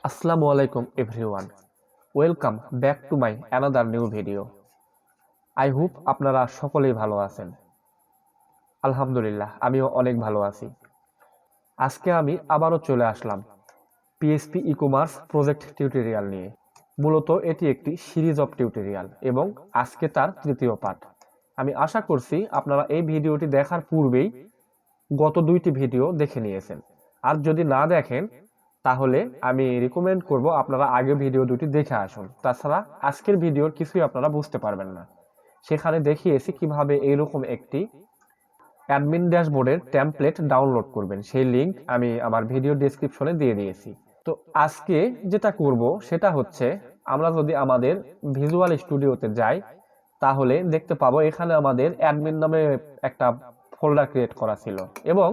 আসসালামু আলাইকুম everyone, welcome back to my another new video. I hope আপনারা সকলেই ভালো আছেন। আলহামদুলিল্লাহ, আমিও অনেক ভালো আছি। আজকে আমি আবারও চলে আসলাম PHP ecommerce project tutorial নিয়ে। মূলত এটি একটি সিরিজ অফ টিউটোরিয়াল এবং আজকে তার তৃতীয় পার্ট। আমি আশা করছি আপনারা এই ভিডিওটি দেখার পূর্বেই গত দুইটি ভিডিও দেখে নিয়েছেন, আর যদি না দেখেন তাহলে আমি রিকমেন্ড করব আপনারা আগে ভিডিও দুটি দেখে আসুন। তাছাড়া আজকের ভিডিওর কিছুই আপনারা বুঝতে পারবেন না। সেখানে দেখিয়েছি কিভাবে এইরকম একটি অ্যাডমিন ড্যাশবোর্ডের টেমপ্লেট ডাউনলোড করবেন, সেই লিংক আমি আমার ভিডিও ডেসক্রিপশনে দিয়ে দিয়েছি। তো আজকে যেটা করব সেটা হচ্ছে, আমরা যদি আমাদের ভিজুয়াল স্টুডিওতে যাই তাহলে দেখতে পাবো এখানে আমাদের অ্যাডমিন নামে একটা ফোল্ডার ক্রিয়েট করা ছিল এবং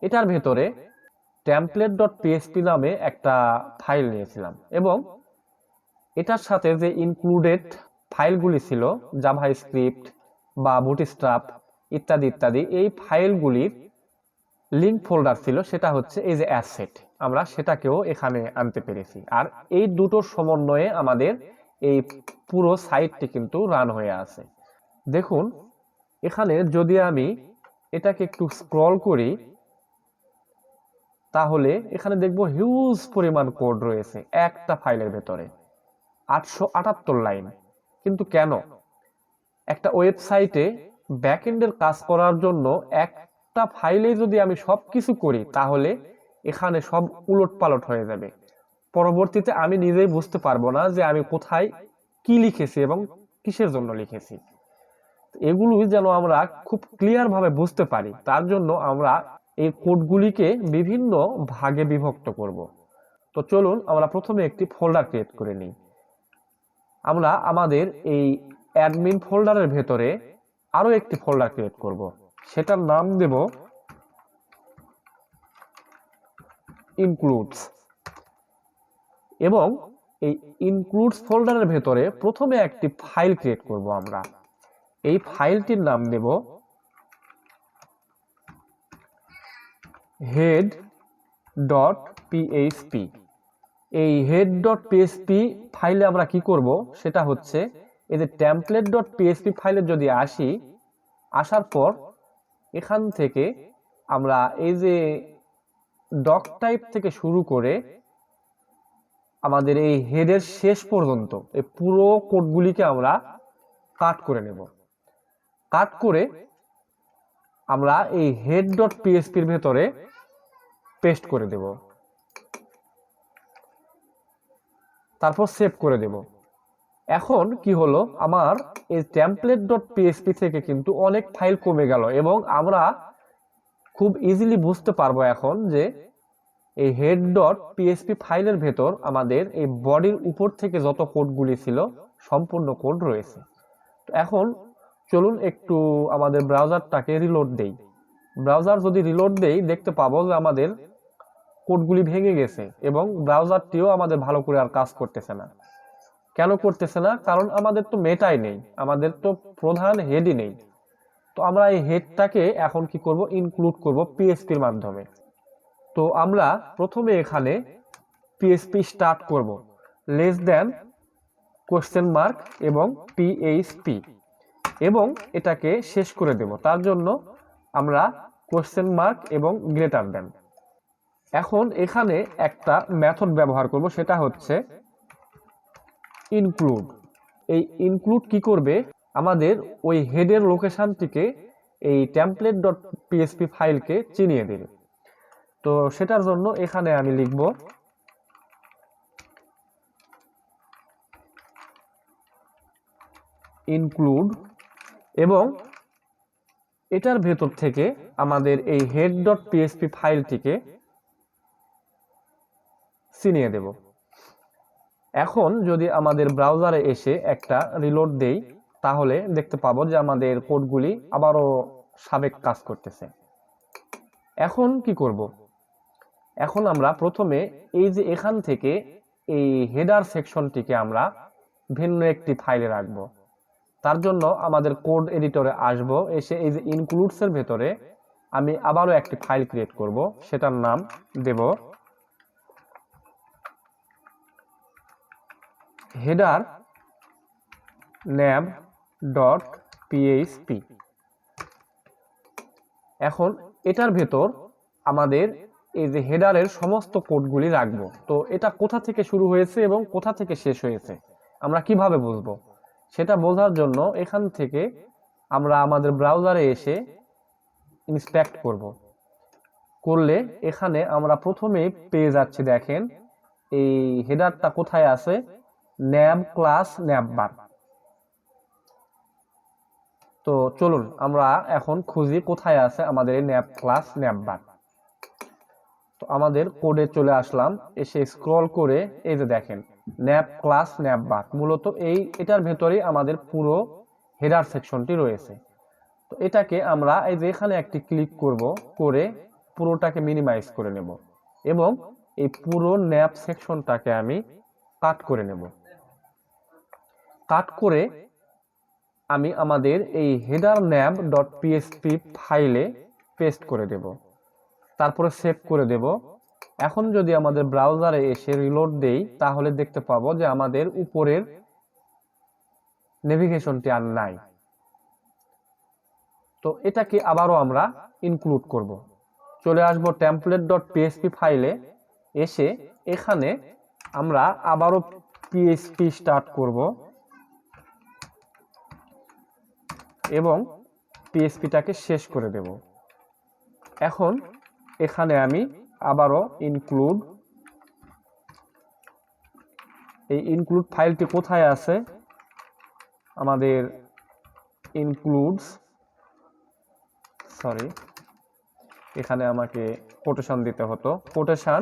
এটার ভেতরে template.php নামে একটা ফাইল নিয়েছিলাম এবং এটার সাথে যে ইনক্লুডেড ফাইলগুলি ছিল জাভাস্ক্রিপ্ট বা বুটস্ট্র্যাপ ইত্যাদি ইত্যাদি, এই ফাইলগুলির লিঙ্ক ফোল্ডার ছিল, সেটা হচ্ছে এই যে অ্যাসেট। আমরা সেটাকেও এখানে আনতে পেরেছি, আর এই দুটোর সমন্বয়ে আমাদের এই পুরো সাইটটি কিন্তু রান হয়ে আছে। দেখুন এখানে যদি আমি এটাকে একটু স্ক্রল করি তাহলে এখানে দেখব হিউজ পরিমাণ কোড রয়েছে একটা ফাইলের ভেতরে, 878 লাইন। কিন্তু কেন? একটা ওয়েবসাইটে ব্যাকএন্ডের কাজ করার জন্য একটা ফাইলে যদি আমি সবকিছু করি তাহলে এখানে সব উলটপালট হয়ে যাবে। পরবর্তীতে আমি নিজেই বুঝতে পারবো না যে আমি কোথায় কি লিখেছি এবং কিসের জন্য লিখেছি। এগুলো যেন আমরা খুব ক্লিয়ার ভাবে বুঝতে পারি, তার জন্য আমরা এই কোডগুলিকে বিভিন্ন ভাগে বিভক্ত করব। তো চলুন আমরা প্রথমে একটি ফোল্ডার ক্রিয়েট করে নিই। আমরা আমাদের এই অ্যাডমিন ফোল্ডারের ভেতরে আরো একটি ফোল্ডার ক্রিয়েট করব, সেটার নাম দেব ইনক্লুডস। এবং এই ইনক্লুডস ফোল্ডারের ভেতরে প্রথমে একটি ফাইল ক্রিয়েট করব। আমরা এই ফাইলটির নাম দেব head.php। এই head.php ফাইলে আমরা কি করব সেটা হচ্ছে, এই যে template.php ফাইলে যদি আসার পর এখান থেকে আমরা এই যে ডক টাইপ থেকে শুরু করে আমাদের এই হেডের শেষ পর্যন্ত এই পুরো কোডগুলিকে আমরা কাট করে নেব। কাট করে আমরা এই head.php এর ভেতরে পেস্ট করে দেব, তারপর সেভ করে দেব। এখন কি হলো, আমার এই template.php থেকে কিন্তু অনেক ফাইল কমে গেল এবং আমরা খুব ইজিলি বুঝতে পারবো এখন যে এই head.php ফাইলের ভেতর আমাদের এই বডির উপর থেকে যত কোডগুলি ছিল সম্পূর্ণ কোড রয়েছে। তো এখন চলুন একটু আমাদের ব্রাউজারটাকে রিলোড দেই। ব্রাউজার যদি রিলোড দেই দেখতে পাবো যে আমাদের কোডগুলি ভেঙে গেছে এবং ব্রাউজারটিও আমাদের ভালো করে আর কাজ করতেছে না। কেন করতেছে না? কারণ আমাদের তো মেটাই নেই, আমাদের তো প্রধান হেডই নেই। তো আমরা এই হেডটাকে এখন কি করব, ইনক্লুড করব পিএইচপির মাধ্যমে। তো আমরা প্রথমে এখানে পিএইচপি স্টার্ট করব, লেস দেন কোশ্চেন মার্ক এবং পিএইচপি, এবং এটাকে শেষ করে দেব। তার জন্য আমরা কোশ্চেন মার্ক এবং গ্রেটার দেন। এখন এখানে একটা মেথড ব্যবহার করব, সেটা হচ্ছে ইনক্লুড। এই ইনক্লুড কি করবে, আমাদের ওই হেডের লোকেশনটিকে এই template.php ফাইলকে চিনিয়ে দেবে। তো সেটার জন্য এখানে আমি লিখব ইনক্লুড এবং এটার ভেতর থেকে আমাদের এই head.php ফাইলটিকে চিনিয়ে দেব। এখন যদি আমাদের ব্রাউজারে এসে একটা রিলোড দেই তাহলে দেখতে পাবো যে আমাদের কোডগুলি আবারও সাবেক কাজ করতেছে। এখন কি করব, এখন আমরা প্রথমে এই যে এখান থেকে এই হেডার সেকশনটিকে আমরা ভিন্ন একটি ফাইলে রাখব। তার জন্য আমাদের কোড এডিটরে আসব, এসে এই যে ইনক্লুডস এর ভেতরে আমি আবারও একটি ফাইল ক্রিয়েট করব, সেটার নাম দেব হেডার nav ডট পিএইচপি। এখন এটার ভেতর আমাদের এই যে হেডারের সমস্ত কোডগুলি রাখবো। তো এটা কোথা থেকে শুরু হয়েছে এবং কোথা থেকে শেষ হয়েছে আমরা কিভাবে বুঝবো, সেটা বোঝার জন্য এখান থেকে আমরা আমাদের ব্রাউজারে এসে ইন্সপেক্ট করলে এখানে আমরা প্রথমেই পেয়ে যাচ্ছি, দেখেন এই হেডারটা কোথায় আছে, nav ক্লাস navbar। তো চলুন আমরা এখন খুঁজি কোথায় আছে আমাদের এই nav ক্লাস navbar। তো আমাদের কোডে চলে আসলাম, এসে স্ক্রল করে এই যে দেখেন nav ক্লাস navbar, মূলত এটার ভেতরেই আমাদের পুরো হেডার সেকশনটি রয়েছে। তো এটাকে আমরা এই যে এখানে একটি ক্লিক করে পুরোটাকে মিনিমাইজ করে নেব এবং এই পুরো nav সেকশনটাকে আমি কাট করে নেব। কাট করে আমি আমাদের এই হেডার nav ডট পিএইচপি ফাইলে পেস্ট করে দেব, তারপরে সেভ করে দেব। এখন যদি আমাদের ব্রাউজারে এসে রিলোড দেই তাহলে দেখতে পাবো যে আমাদের উপরের নেভিগেশনটি আর নাই। তো এটাকে আবারও আমরা ইনক্লুড করব। চলে আসবো টেমপ্লেট ডট পিএইচপি ফাইলে, এসে এখানে আমরা আবারও পিএইচপি স্টার্ট করব এবং পিএইচপিটাকে শেষ করে দেব। এখন এখানে আমি আবারও ইনক্লুড ফাইলটি কোথায় আছে, আমাদের এখানে আমাকে কোটেশন দিতে হতো, কোটেশন।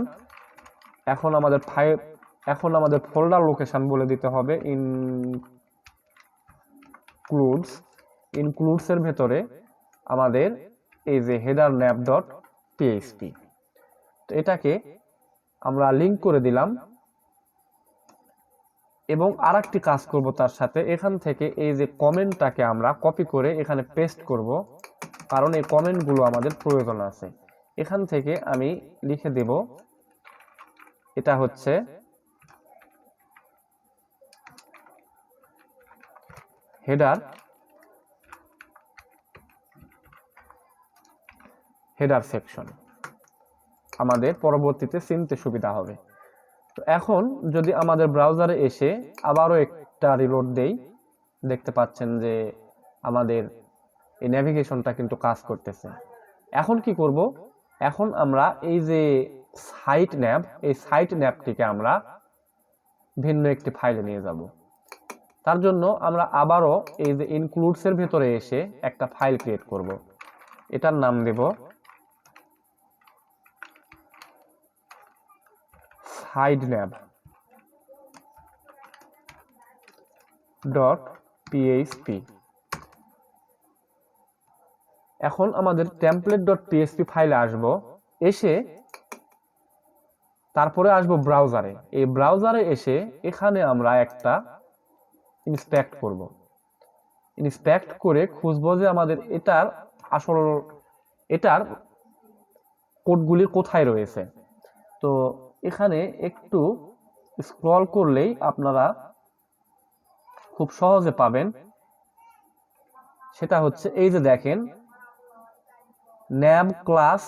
এখন আমাদের ফোল্ডার লোকেশন বলে দিতে হবে ইনক্লুডস এর ভেতরে আমাদের এই যে হেডার nav ডট পিএইচপি। তো এটাকে আমরা লিংক করে দিলাম এবং আরেকটি কাজ করব তার সাথে, এখান থেকে এই যে কমেন্টটাকে আমরা কপি করে এখানে পেস্ট করব, কারণ এই কমেন্টগুলো আমাদের প্রয়োজন আছে। এখান থেকে আমি লিখে দেব, এটা হচ্ছে হেডার সেকশন, আমাদের পরবর্তীতে চিনতে সুবিধা হবে। তো এখন যদি আমাদের ব্রাউজারে এসে আবারও একটা রিলোড দেই, দেখতে পাচ্ছেন যে আমাদের এই নেভিগেশনটা কিন্তু কাজ করতেছে। এখন কি করব, এখন আমরা এই যে এই সাইট ন্যাবটিকে আমরা ভিন্ন একটি ফাইলে নিয়ে যাব। তার জন্য আমরা আবারও এই যে ইনক্লুডস এর ভেতরে এসে একটা ফাইল ক্রিয়েট করব। এটার নাম দেব sidenav.php। এখন আমাদের template.php ফাইলে আসব, এসে তারপরে আসব ব্রাউজারে। এই ব্রাউজারে এসে এখানে আমরা একটা ইন্সপেক্ট করে খুঁজবো যে আমাদের এটার কোডগুলি কোথায় রয়েছে। তো এখানে একটু স্ক্রল করলেই আপনারা খুব সহজে পাবেন, সেটা হচ্ছে এই যে দেখেন nav ক্লাস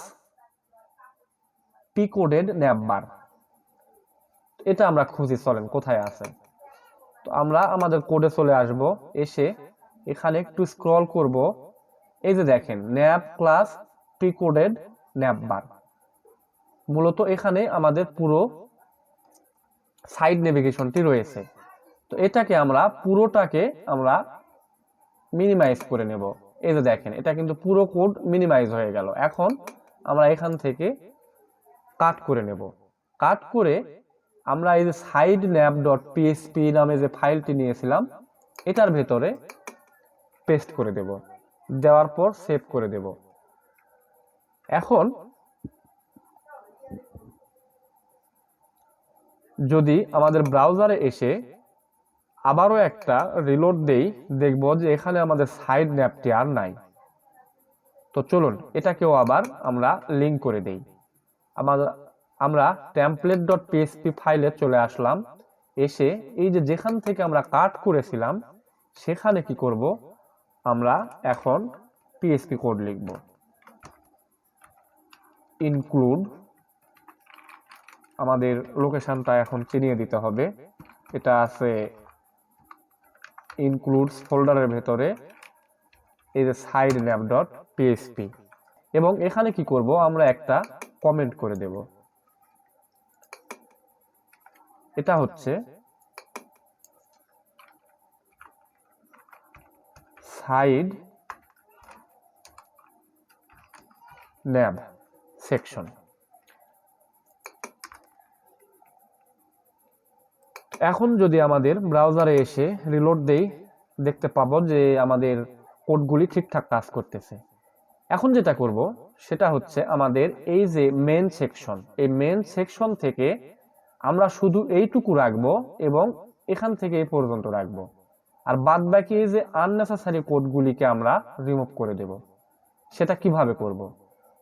p-coded navbar। এটা আমরা খুঁজি, চলেন কোথায় আছে। তো আমরা আমাদের কোডে চলে আসব, এসে এখানে একটু স্ক্রল করব, এই যে দেখেন nav ক্লাস p-coded navbar। মূলত এখানে আমাদের পুরো সাইড নেভিগেশনটি রয়েছে। তো এটাকে আমরা পুরোটাকে আমরা মিনিমাইজ করে নেব। এই যে দেখেন এটা কিন্তু পুরো কোড মিনিমাইজ হয়ে গেল। এখন আমরা এখান থেকে কাট করে নেব। কাট করে আমরা এই যে sidenav.php নামে যে ফাইলটি নিয়েছিলাম এটার ভেতরে পেস্ট করে দেব, দেওয়ার পর সেভ করে দেব। এখন যদি আমাদের ব্রাউজারে এসে আবারও একটা রিলোড দেই, দেখব যে এখানে আমাদের সাইড ন্যাবটি আর নাই। তো চলুন এটাকেও আবার আমরা লিংক করে দেই। আমরা template.php ফাইলে চলে আসলাম, এসে এই যে যেখান থেকে আমরা কাট করেছিলাম সেখানে কি করব, আমরা এখন পিএইচপি কোড লিখব। ইনক্লুড, আমাদের লোকেশনটা এখন চিনিয়ে দিতে হবে। এটা আছে ইনক্লুডস ফোল্ডারের ভেতরে, এই যে সাইড ন্যাপ ডট পিএইচপি, এবং এখানে কি করব, আমরা একটা কমেন্ট করে দেব। এটা হচ্ছে সাইড ন্যাব সেকশন। এখন যদি আমাদের ব্রাউজারে এসে রিলোড দেই, দেখতে পাবো যে আমাদের কোডগুলি ঠিকঠাক কাজ করতেছে। এখন যেটা করব সেটা হচ্ছে আমাদের এই যে মেন সেকশন, এই মেন সেকশন থেকে আমরা শুধু এইটুকু রাখবো এবং এখান থেকে এই পর্যন্ত রাখবো, আর বাদ বাকি এই যে আননেসেসারি কোডগুলিকে আমরা রিমুভ করে দেব। সেটা কিভাবে করব?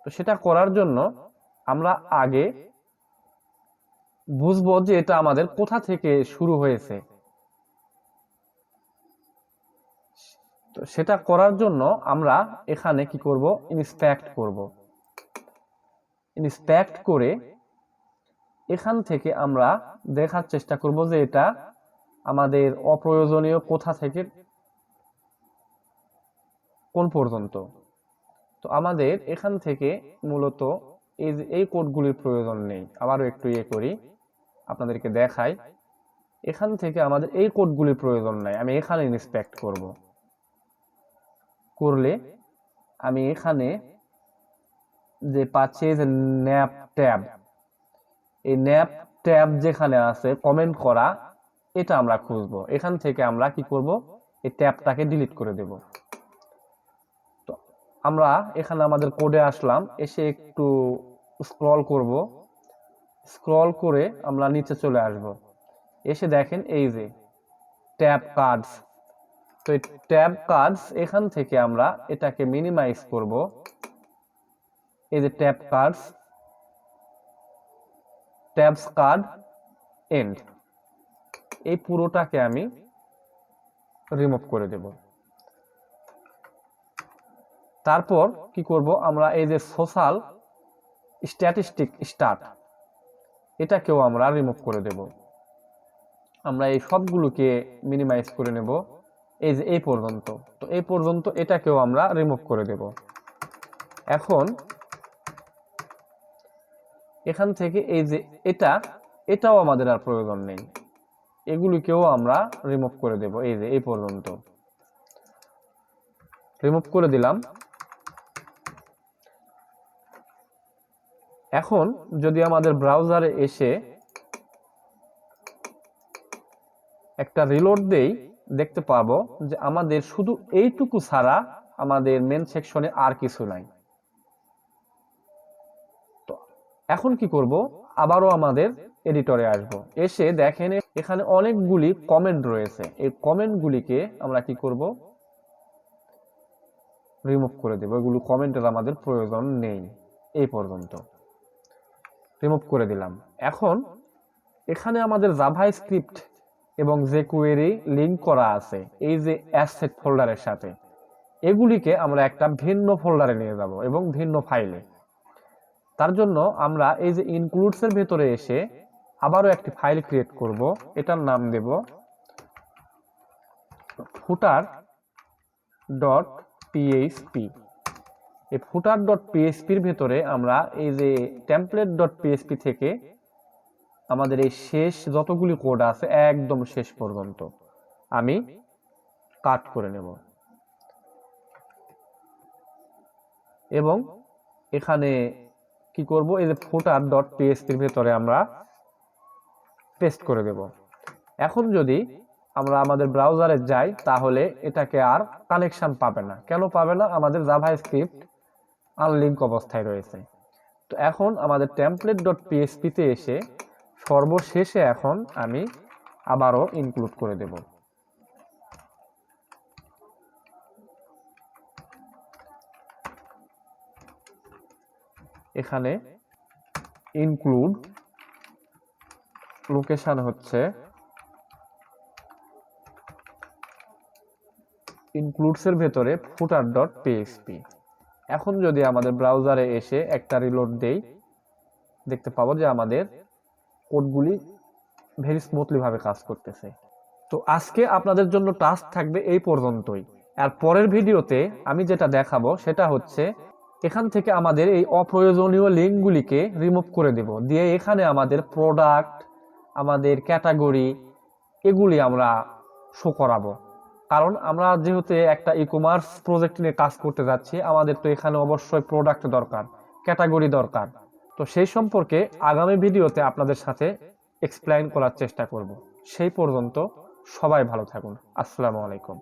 তো সেটা করার জন্য আমরা আগে বুঝবো যে এটা আমাদের কোথা থেকে শুরু হয়েছে। তো সেটা করার জন্য আমরা এখানে কি করব, ইন্সপেক্ট করব। ইন্সপেক্ট করে এখান থেকে আমরা দেখার চেষ্টা করব যে এটা আমাদের অপ্রয়োজনীয় কোথা থেকে কোন পর্যন্ত। তো আমাদের এখান থেকে মূলত এই কোডগুলির প্রয়োজন নেই। আবারও একটু করি, আপনাদেরকে দেখাই। এখান থেকে আমাদের এই কোডগুলির প্রয়োজন নাই। আমি এখানে ইন্সপেক্ট করব। করলে আমি এখানে যে পাচ্ছি যে ন্যাপ ট্যাব, এই ন্যাপ ট্যাব যেখানে আছে কমেন্ট করা, এটা আমরা খুঁজবো। এখান থেকে আমরা কি করব, এই ট্যাবটাকে ডিলিট করে দেব। তো আমরা এখানে আমাদের কোডে আসলাম, এসে একটু স্ক্রল করব। স্ক্রল করে আমরা নিচে চলে আসব। এসে দেখেন এই যে ট্যাব কার্ডস। তো এই ট্যাব কার্ডস, এখান থেকে আমরা এটাকে মিনিমাইজ করব। এই যে tab cards, tabs card and, এই পুরোটাকে আমি রিমুভ করে দেব। তারপর কি করব, আমরা এই যে সোশ্যাল স্ট্যাটিস্টিক স্টার্ট, এটাকেও আমরা রিমুভ করে দেব। আমরা এই সবগুলোকে মিনিমাইজ করে নেব এই যে এই পর্যন্ত। তো এই পর্যন্ত এটাকেও আমরা রিমুভ করে দেব। এখন এখান থেকে এই যে এটাও আমাদের আর প্রয়োজন নেই, এগুলিকেও আমরা রিমুভ করে দেব। এই যে এই পর্যন্ত রিমুভ করে দিলাম। এখন যদি আমাদের ব্রাউজারে এসে একটা রিলোড দেই, দেখতে পাবো যে আমাদের শুধু এইটুকু ছাড়া আমাদের মেন সেকশনে আর কিছু নাই। তো এখন কি করব, আবারও আমাদের এডিটরে আসব। এসে দেখেন এখানে অনেকগুলি কমেন্ট রয়েছে। এই কমেন্টগুলিকে আমরা কি করব, রিমুভ করে দেব। এগুলো কমেন্টের আমাদের প্রয়োজন নেই। এই পর্যন্ত রিমুভ করে দিলাম। এখন এখানে আমাদের জাভাস্ক্রিপ্ট এবং jQuery লিংক করা আছে এই যে অ্যাসেট ফোল্ডারের সাথে, এগুলিকে আমরা একটা ভিন্ন ফোল্ডারে নিয়ে যাব এবং ভিন্ন ফাইলে। তার জন্য আমরা এই যে ইনক্লুডস এর ভেতরে এসে আবারও একটি ফাইল ক্রিয়েট করব। এটার নাম দেব footer.php। এই footer.php এর ভেতরে আমরা এই যে template.php থেকে আমাদের এই শেষ যতগুলি কোড আছে একদম শেষ পর্যন্ত আমি কাট করে নেব এবং এখানে কি করব, এই যে footer.php এর ভেতরে আমরা পেস্ট করে দেব। এখন যদি আমরা আমাদের ব্রাউজারে যাই তাহলে এটাকে আর কানেকশন পাবে না। কেন পাবে না? আমাদের জাভাস্ক্রিপ্ট আনলিঙ্ক অবস্থায় রয়েছে। তো এখন আমাদের template.php তে এসে সর্বশেষে এখন আমি আবারও ইনক্লুড করে দেব। এখানে ইনক্লুড লোকেশন হচ্ছে ইনক্লুডসের ভেতরে ফুটার ডট পিএইচপি। এখন যদি আমাদের ব্রাউজারে এসে একটা রিলোড দেই, দেখতে পাবো যে আমাদের কোডগুলি ভেরি স্মুথলি ভাবে কাজ করতেছে। তো আজকে আপনাদের জন্য টাস্ক থাকবে এই পর্যন্তই। আর পরের ভিডিওতে আমি যেটা দেখাবো সেটা হচ্ছে এখান থেকে আমাদের এই অপ্রয়োজনীয় লিঙ্কগুলিকে রিমুভ করে দেব, দিয়ে এখানে আমাদের প্রোডাক্ট, আমাদের ক্যাটাগরি এগুলি আমরা শো করাবো। কারণ আমরা যেহেতু একটা ই কমার্স প্রজেক্ট নিয়ে কাজ করতে যাচ্ছি, আমাদের তো এখানে অবশ্যই প্রোডাক্ট দরকার, ক্যাটাগরি দরকার। তো সেই সম্পর্কে আগামী ভিডিওতে আপনাদের সাথে এক্সপ্লেইন করার চেষ্টা করব। সেই পর্যন্ত সবাই ভালো থাকুন। আসসালামু আলাইকুম।